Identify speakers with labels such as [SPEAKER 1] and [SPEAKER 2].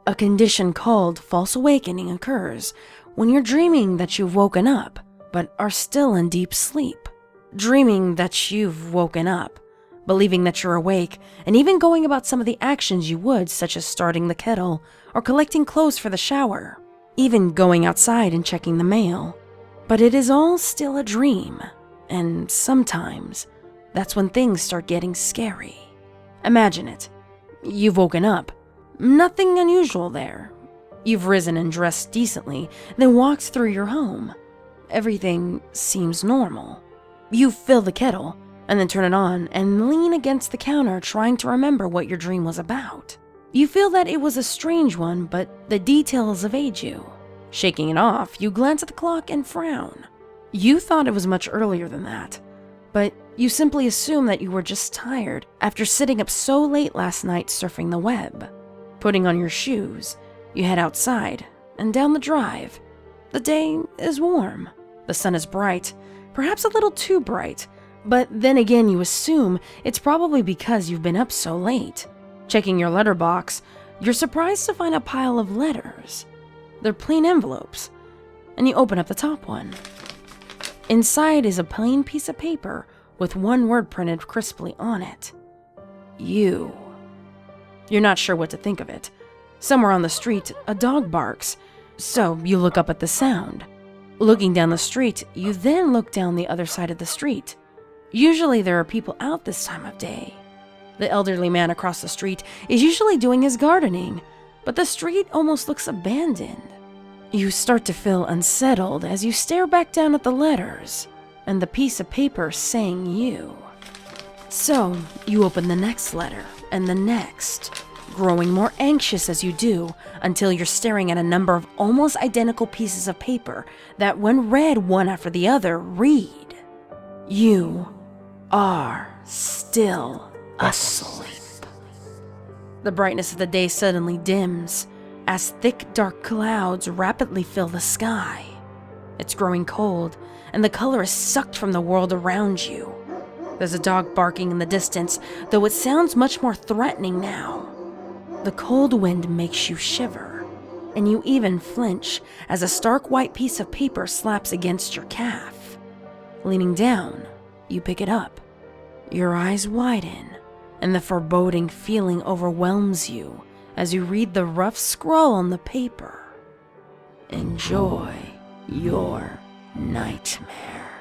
[SPEAKER 1] A condition called false awakening occurs when you're dreaming that you've woken up, but are still in deep sleep. Dreaming that you've woken up, believing that you're awake, and even going about some of the actions you would, such as starting the kettle or collecting clothes for the shower, even going outside and checking the mail. But it is all still a dream, and sometimes that's when things start getting scary. Imagine it. You've woken up. Nothing unusual there. You've risen and dressed decently, then walked through your home. Everything seems normal. You fill the kettle, and then turn it on and lean against the counter trying to remember what your dream was about. You feel that it was a strange one, but the details evade you. Shaking it off, you glance at the clock and frown. You thought it was much earlier than that, but you simply assume that you were just tired after sitting up so late last night surfing the web. Putting on your shoes, you head outside and down the drive. The day is warm. The sun is bright, perhaps a little too bright, but then again you assume it's probably because you've been up so late. Checking your letterbox, you're surprised to find a pile of letters. They're plain envelopes, and you open up the top one. Inside is a plain piece of paper with one word printed crisply on it. You. You're not sure what to think of it. Somewhere on the street, a dog barks, so you look up at the sound. Looking down the street, you then look down the other side of the street. Usually there are people out this time of day. The elderly man across the street is usually doing his gardening, but the street almost looks abandoned. You start to feel unsettled as you stare back down at the letters and the piece of paper saying you. So you open the next letter and the next, growing more anxious as you do until you're staring at a number of almost identical pieces of paper that, when read one after the other, read, "You are still asleep." The brightness of the day suddenly dims as thick dark clouds rapidly fill the sky. It's growing cold and the color is sucked from the world around you. There's a dog barking in the distance, though it sounds much more threatening now. The cold wind makes you shiver, and you even flinch as a stark white piece of paper slaps against your calf. Leaning down, you pick it up. Your eyes widen, and the foreboding feeling overwhelms you as you read the rough scrawl on the paper. Enjoy your nightmare.